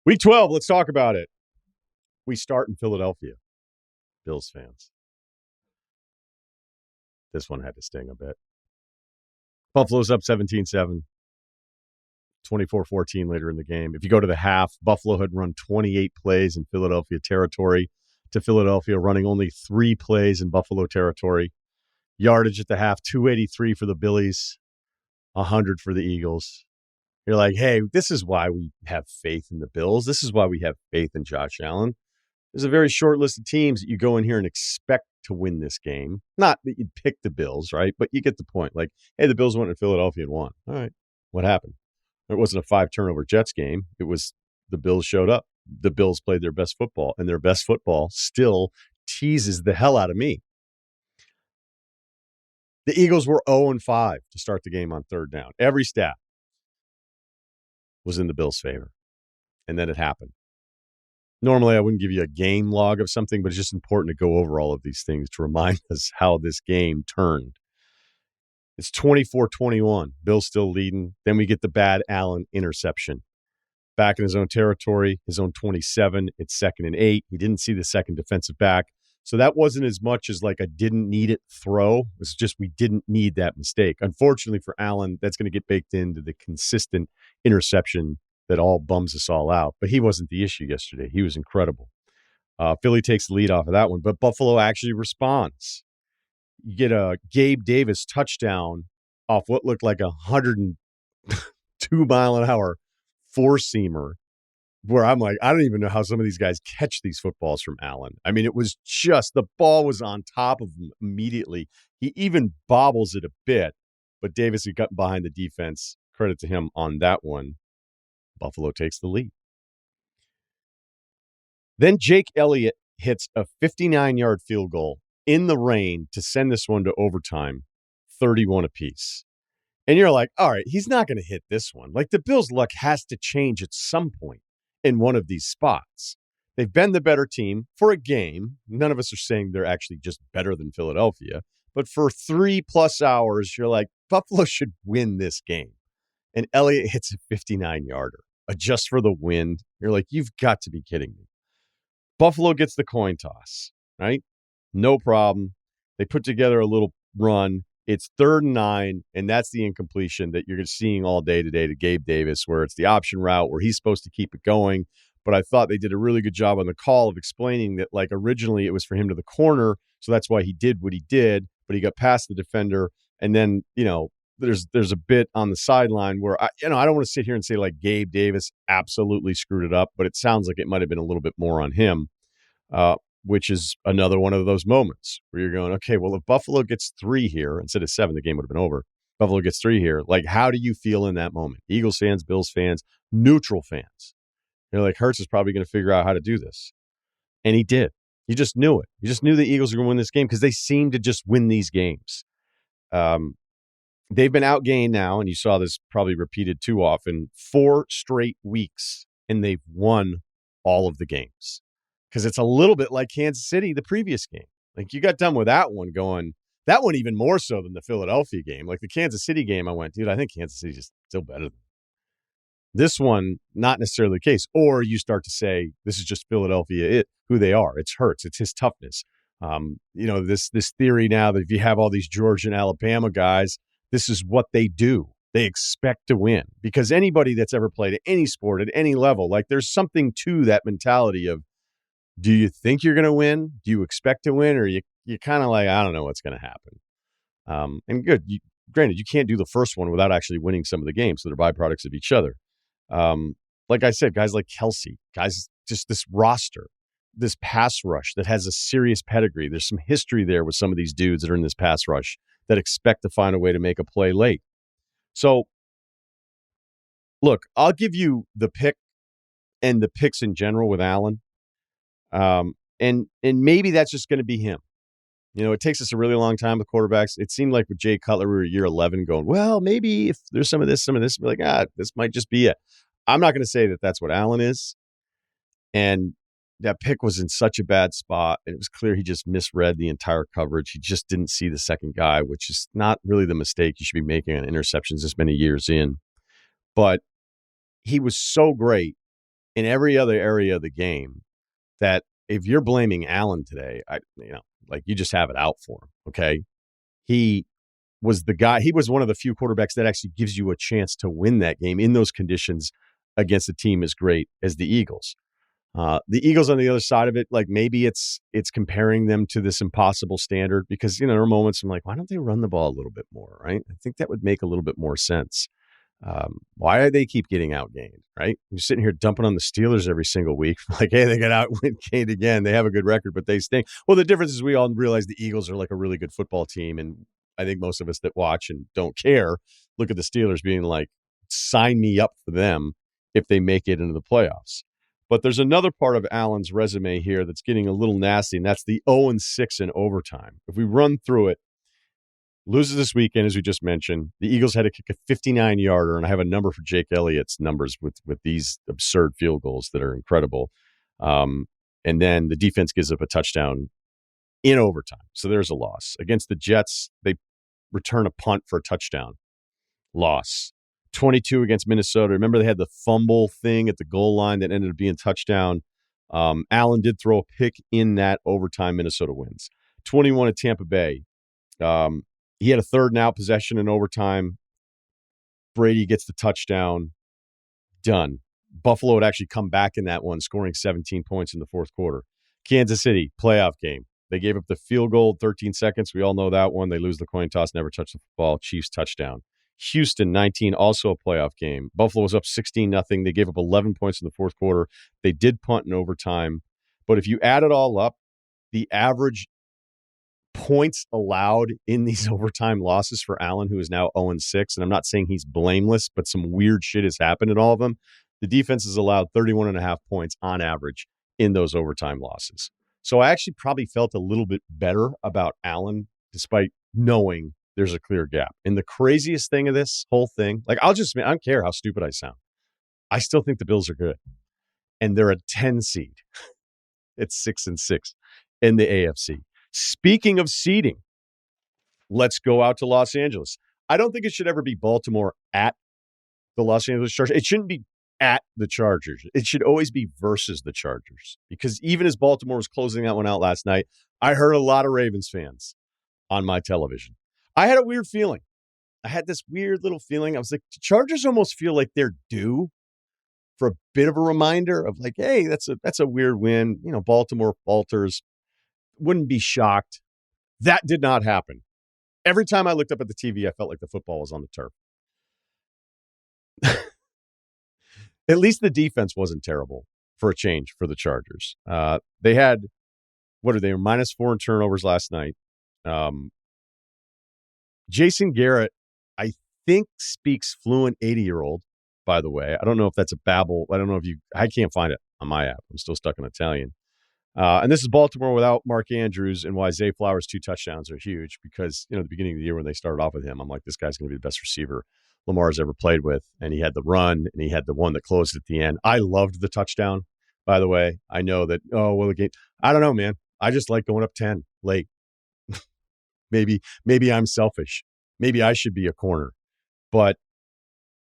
Week 12, let's talk about it. We start in Philadelphia, Bills fans. This one had to sting a bit. Buffalo's up 17-7, 24-14 later in the game. If you go to the half, Buffalo had run 28 plays in Philadelphia territory to Philadelphia running only 3 plays in Buffalo territory. Yardage at the half, 283 for the Billies, 100 for the Eagles. You're like, hey, this is why we have faith in the Bills. This is why we have faith in Josh Allen. There's a very short list of teams that you go in here and expect to win this game. Not that you'd pick the Bills, right? But you get the point. Like, hey, the Bills went to Philadelphia and won. All right, what happened? It wasn't a 5-turnover Jets game. It was the Bills showed up. The Bills played their best football, and their best football still teases the hell out of me. The Eagles were 0-5 to start the game on third down. Every stat was in the Bills' favor, and then it happened. Normally, I wouldn't give you a game log of something, but it's just important to go over all of these things to remind us how this game turned. It's 24-21. Bills still leading. Then we get the bad Allen interception. Back in his own territory, his own 27. It's 2nd and 8. He didn't see the second defensive back. So that wasn't as much as like a didn't need it throw. It was just we didn't need that mistake. Unfortunately for Allen, that's going to get baked into the consistent interception that all bums us all out. But he wasn't the issue yesterday. He was incredible. Philly takes the lead off of that one, but Buffalo actually responds. You get a Gabe Davis touchdown off what looked like 102-mile-an-hour four-seamer, where I'm like, I don't even know how some of these guys catch these footballs from Allen. I mean, it was just, the ball was on top of him immediately. He even bobbles it a bit, but Davis had gotten behind the defense. Credit to him on that one. Buffalo takes the lead. Then Jake Elliott hits a 59-yard field goal in the rain to send this one to overtime, 31 apiece. And you're like, all right, he's not going to hit this one. Like, the Bills' luck has to change at some point in one of these spots. They've been the better team for a game. None of us are saying they're actually just better than Philadelphia. But for 3+ hours, you're like, Buffalo should win this game. And Elliott hits a 59-yarder. Adjust for the wind. You're like, you've got to be kidding me. Buffalo gets the coin toss, right? No problem. They put together a little run. It's 3rd and 9, and that's the incompletion that you're seeing all day today to Gabe Davis, where it's the option route where he's supposed to keep it going. But I thought they did a really good job on the call of explaining that, like, originally it was for him to the corner, so that's why he did what he did, but he got past the defender. And then, there's a bit on the sideline where, I don't want to sit here and say, like, Gabe Davis absolutely screwed it up, but it sounds like it might have been a little bit more on him. Which is another one of those moments where you're going, okay, well, if Buffalo gets 3 here, instead of 7, the game would have been over. Buffalo gets 3 here. Like, how do you feel in that moment? Eagles fans, Bills fans, neutral fans. You're like, Hurts is probably going to figure out how to do this. And he did. You just knew it. You just knew the Eagles were going to win this game because they seem to just win these games. They've been outgained now, and you saw this probably repeated too often, 4 straight weeks, and they've won all of the games. Because it's a little bit like Kansas City, the previous game. Like, you got done with that one going, that one even more so than the Philadelphia game. Like, the Kansas City game, I went, dude, I think Kansas City's just still better than this one. Not necessarily the case. Or you start to say, this is just Philadelphia, who they are. It's Hurts. It's his toughness. This theory now that if you have all these Georgia and Alabama guys, this is what they do. They expect to win. Because anybody that's ever played any sport at any level, like, there's something to that mentality of, do you think you're going to win? Do you expect to win? Or you kind of like, I don't know what's going to happen. And good. Granted, you can't do the first one without actually winning some of the games. So they're byproducts of each other. Like I said, guys like Kelsey, guys, just this roster, this pass rush that has a serious pedigree. There's some history there with some of these dudes that are in this pass rush that expect to find a way to make a play late. So, look, I'll give you the pick and the picks in general with Allen. And maybe that's just going to be him. It takes us a really long time with quarterbacks. It seemed like with Jay Cutler, we were year 11 going, well, maybe if there's some of this, we're like, this might just be it. I'm not going to say that that's what Allen is. And that pick was in such a bad spot. And it was clear he just misread the entire coverage. He just didn't see the second guy, which is not really the mistake you should be making on interceptions this many years in. But he was so great in every other area of the game that if you're blaming Allen today, like you just have it out for him. Okay. He was the guy, he was one of the few quarterbacks that actually gives you a chance to win that game in those conditions against a team as great as the Eagles. The Eagles on the other side of it, like maybe it's comparing them to this impossible standard because, there are moments I'm like, why don't they run the ball a little bit more, right? I think that would make a little bit more sense. Why do they keep getting outgained, right? You're sitting here dumping on the Steelers every single week. Like, hey, they got outgained again. They have a good record, but they stink. Well, the difference is we all realize the Eagles are like a really good football team. And I think most of us that watch and don't care look at the Steelers being like, sign me up for them if they make it into the playoffs. But there's another part of Allen's resume here that's getting a little nasty, and that's the 0-6 in overtime. If we run through it, loses this weekend, as we just mentioned. The Eagles had to kick a 59-yarder, and I have a number for Jake Elliott's numbers with these absurd field goals that are incredible. And then the defense gives up a touchdown in overtime. So there's a loss. Against the Jets, they return a punt for a touchdown. Loss. 22 against Minnesota. Remember they had the fumble thing at the goal line that ended up being a touchdown. Allen did throw a pick in that overtime. Minnesota wins. 21 at Tampa Bay. He had a third and out possession in overtime. Brady gets the touchdown. Done. Buffalo had actually come back in that one, scoring 17 points in the fourth quarter. Kansas City, playoff game. They gave up the field goal, 13 seconds. We all know that one. They lose the coin toss, never touch the football. Chiefs touchdown. Houston, 19, also a playoff game. Buffalo was up 16-0. They gave up 11 points in the fourth quarter. They did punt in overtime. But if you add it all up, the average points allowed in these overtime losses for Allen, who is now 0-6, and I'm not saying he's blameless, but some weird shit has happened in all of them. The defense has allowed 31.5 points on average in those overtime losses. So I actually probably felt a little bit better about Allen, despite knowing there's a clear gap. And the craziest thing of this whole thing, like I don't care how stupid I sound. I still think the Bills are good. And they're a 10 seed. It's 6-6 in the AFC. Speaking of seeding, let's go out to Los Angeles. I don't think it should ever be Baltimore at the Los Angeles Chargers. It shouldn't be at the Chargers. It should always be versus the Chargers. Because even as Baltimore was closing that one out last night, I heard a lot of Ravens fans on my television. I had a weird feeling. I had this weird little feeling. I was like, the Chargers almost feel like they're due for a bit of a reminder of like, hey, that's a weird win. Baltimore falters. Wouldn't be shocked. That did not happen. Every time I looked up at the TV, I felt like the football was on the turf. At least the defense wasn't terrible for a change for the Chargers. They had, they were -4 in turnovers last night. Jason Garrett, I think, speaks fluent 80-year-old, by the way. I don't know if that's a babble. I can't find it on my app. I'm still stuck in Italian. And this is Baltimore without Mark Andrews, and why Zay Flowers' 2 touchdowns are huge because, at the beginning of the year when they started off with him, I'm like, this guy's going to be the best receiver Lamar's ever played with. And he had the run, and he had the one that closed at the end. I loved the touchdown, by the way. I know that, the game. I don't know, man. I just like going up 10 late. Maybe I'm selfish. Maybe I should be a corner. But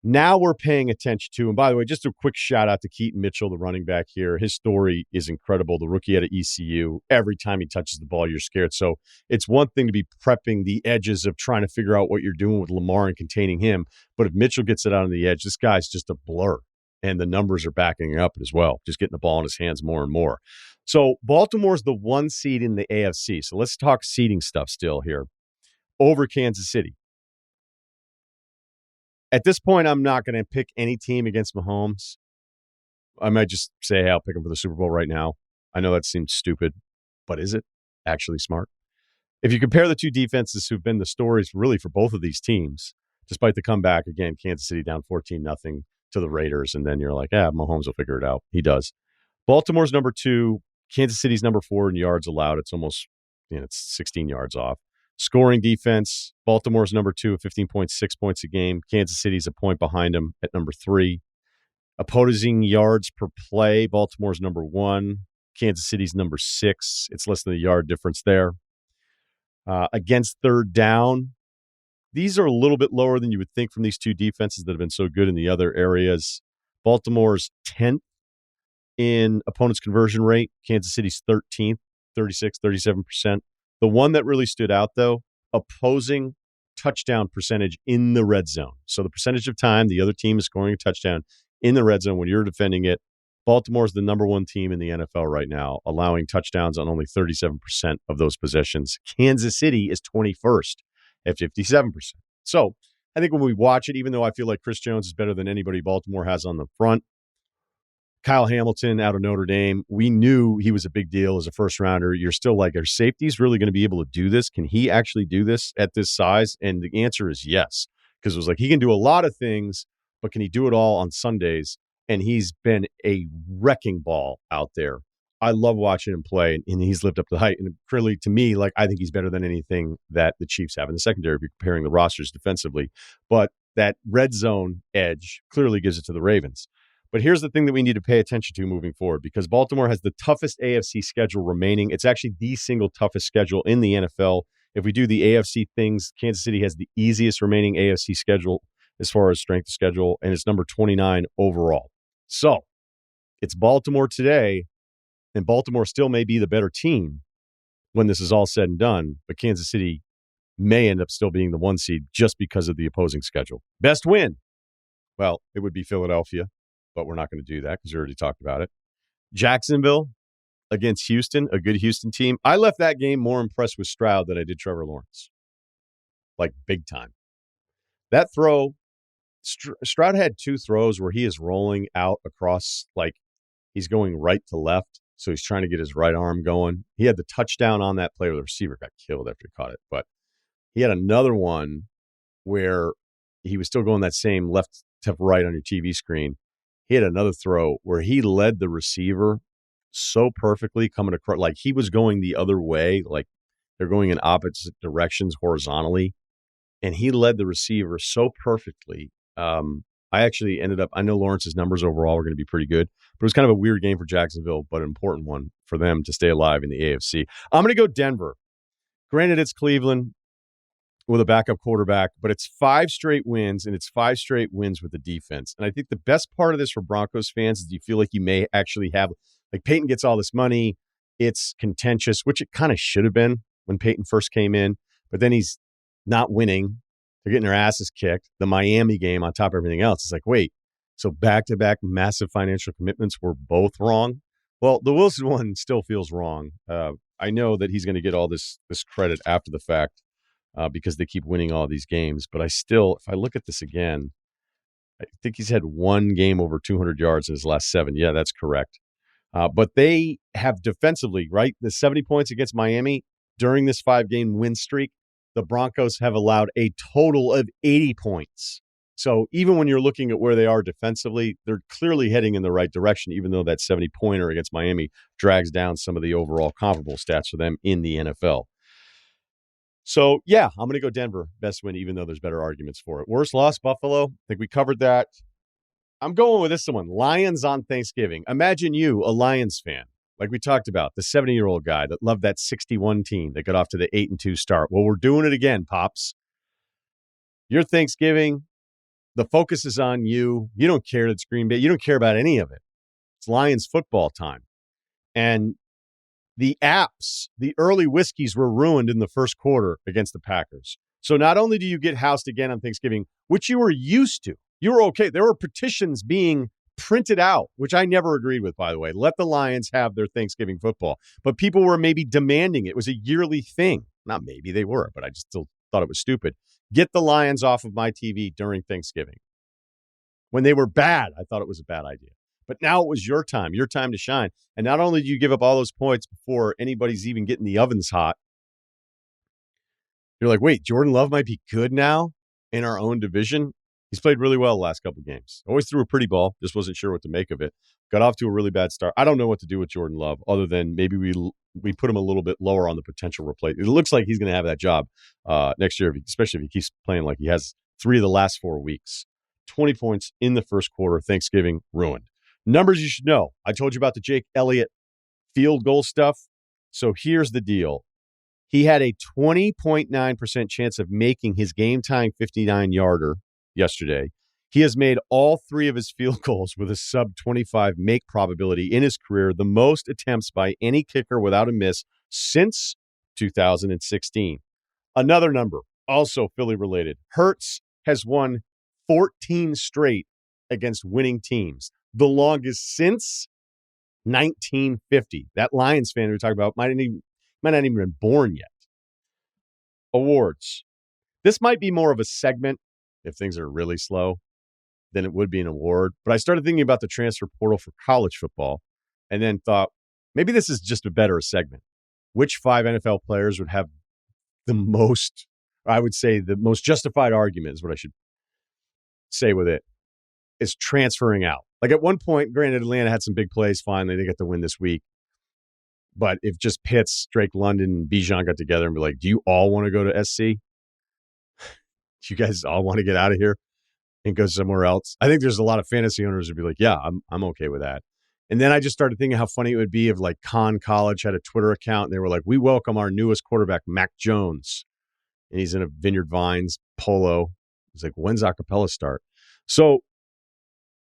now we're paying attention to, and by the way, just a quick shout out to Keaton Mitchell, the running back here. His story is incredible. The rookie out of ECU, every time he touches the ball, you're scared. So it's one thing to be prepping the edges of trying to figure out what you're doing with Lamar and containing him. But if Mitchell gets it out on the edge, this guy's just a blur. And the numbers are backing up as well, just getting the ball in his hands more and more. So Baltimore's the 1 seed in the AFC. So let's talk seeding stuff still here. Over Kansas City. At this point, I'm not going to pick any team against Mahomes. I might just say, hey, I'll pick him for the Super Bowl right now. I know that seems stupid, but is it actually smart? If you compare the two defenses who've been the stories really for both of these teams, despite the comeback, again, Kansas City down 14-0 to the Raiders, and then you're like, Mahomes will figure it out. He does. Baltimore's number 2. Kansas City's number 4 in yards allowed. It's almost, it's 16 yards off. Scoring defense, Baltimore's number 2 at 15.6 points a game. Kansas City's a point behind them at number 3. Opposing yards per play, Baltimore's number 1. Kansas City's number 6. It's less than a yard difference there. Against third down, these are a little bit lower than you would think from these two defenses that have been so good in the other areas. Baltimore's 10th in opponent's conversion rate. Kansas City's 13th, 36, 37%. The one that really stood out, though, opposing touchdown percentage in the red zone. So the percentage of time the other team is scoring a touchdown in the red zone when you're defending it. Baltimore is the number one team in the NFL right now, allowing touchdowns on only 37% of those possessions. Kansas City is 21st at 57%. So I think when we watch it, even though I feel like Chris Jones is better than anybody Baltimore has on the front, Kyle Hamilton out of Notre Dame, we knew he was a big deal as a first rounder. You're still like, are safeties really going to be able to do this? Can he actually do this at this size? And the answer is yes, because it was like he can do a lot of things, but can he do it all on Sundays? And he's been a wrecking ball out there. I love watching him play, and he's lived up to the height. And clearly, to me, like I think he's better than anything that the Chiefs have in the secondary if you're comparing the rosters defensively. But that red zone edge clearly gives it to the Ravens. But here's the thing that we need to pay attention to moving forward, because Baltimore has the toughest AFC schedule remaining. It's actually the single toughest schedule in the NFL. If we do the AFC things, Kansas City has the easiest remaining AFC schedule as far as strength of schedule, and it's number 29 overall. So it's Baltimore today, and Baltimore still may be the better team when this is all said and done, but Kansas City may end up still being the 1 seed just because of the opposing schedule. Best win? Well, it would be Philadelphia, but we're not going to do that because we already talked about it. Jacksonville against Houston, a good Houston team. I left that game more impressed with Stroud than I did Trevor Lawrence. Like big time. That throw, Stroud had 2 throws where he is rolling out across, like he's going right to left. So he's trying to get his right arm going. He had the touchdown on that play where the receiver got killed after he caught it. But he had another one where he was still going that same left to right on your TV screen. He had another throw where he led the receiver so perfectly coming across, like he was going the other way, like they're going in opposite directions horizontally. And he led the receiver so perfectly. I actually ended up, I know Lawrence's numbers overall are going to be pretty good, but it was kind of a weird game for Jacksonville, but an important one for them to stay alive in the AFC. I'm going to go Denver. Granted, it's Cleveland with a backup quarterback, but it's 5 straight wins, and it's 5 straight wins with the defense. And I think the best part of this for Broncos fans is you feel like you may actually have, like Peyton gets all this money. It's contentious, which it kind of should have been when Peyton first came in, but then he's not winning. They're getting their asses kicked. The Miami game on top of everything else. It's like, wait, so back-to-back massive financial commitments were both wrong? Well, the Wilson one still feels wrong. I know that he's going to get all this credit after the fact because they keep winning all these games. But I still, if I look at this again, I think he's had 1 game over 200 yards in his last 7. Yeah, that's correct. But they have defensively, right? The 70 points against Miami during this 5-game win streak, the Broncos have allowed a total of 80 points. So even when you're looking at where they are defensively, they're clearly heading in the right direction, even though that 70-pointer against Miami drags down some of the overall comparable stats for them in the NFL. So, yeah, I'm going to go Denver. Best win, even though there's better arguments for it. Worst loss, Buffalo. I think we covered that. I'm going with this one. Lions on Thanksgiving. Imagine you, a Lions fan. Like we talked about, the 70-year-old guy that loved that 61 team that got off to the 8-2 start. Well, we're doing it again, Pops. Your Thanksgiving, the focus is on you. You don't care that it's Green Bay. You don't care about any of it. It's Lions football time. And the apps, the early whiskeys were ruined in the first quarter against the Packers. So not only do you get housed again on Thanksgiving, which you were used to, you were okay. There were petitions being printed out, which I never agreed with, by the way. Let the Lions have their Thanksgiving football. But people were maybe demanding it. It was a yearly thing. Not maybe, they were, but I just still thought it was stupid. Get the Lions off of my TV during Thanksgiving. When they were bad, I thought it was a bad idea. But now it was your time to shine. And not only do you give up all those points before anybody's even getting the ovens hot, you're like, wait, Jordan Love might be good now in our own division. He's played really well the last couple of games. Always threw a pretty ball. Just wasn't sure what to make of it. Got off to a really bad start. I don't know what to do with Jordan Love other than maybe we put him a little bit lower on the potential replacement. It looks like he's going to have that job next year, especially if he keeps playing like he has 3 of the last 4 weeks. 20 points in the first quarter. Thanksgiving ruined. Numbers you should know. I told you about the Jake Elliott field goal stuff. So here's the deal. He had a 20.9% chance of making his game-tying 59-yarder yesterday. He has made all 3 of his field goals with a sub-25 make probability in his career, the most attempts by any kicker without a miss since 2016. Another number, also Philly-related. Hurts has won 14 straight against winning teams, the longest since 1950. That Lions fan we were talking about might not even been born yet. Awards. This might be more of a segment if things are really slow than it would be an award. But I started thinking about the transfer portal for college football and then thought, maybe this is just a better segment. Which 5 NFL players would have the most, I would say the most justified argument is what I should say with it, is transferring out. Like at one point, granted, Atlanta had some big plays. Finally, they get the win this week. But if just Pitts, Drake London, and Bijan got together and be like, do you all want to go to SC? Do you guys all want to get out of here and go somewhere else? I think there's a lot of fantasy owners who'd be like, yeah, I'm okay with that. And then I just started thinking how funny it would be if like Con College had a Twitter account and they were like, we welcome our newest quarterback, Mac Jones. And he's in a Vineyard Vines polo. He's like, when's acapella start? So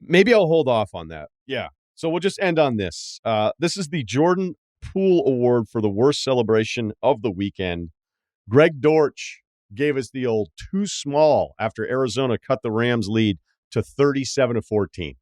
maybe I'll hold off on that. Yeah. So we'll just end on this. This is the Jordan Poole Award for the worst celebration of the weekend. Greg Dortch gave us the old too small after Arizona cut the Rams lead to 37-14.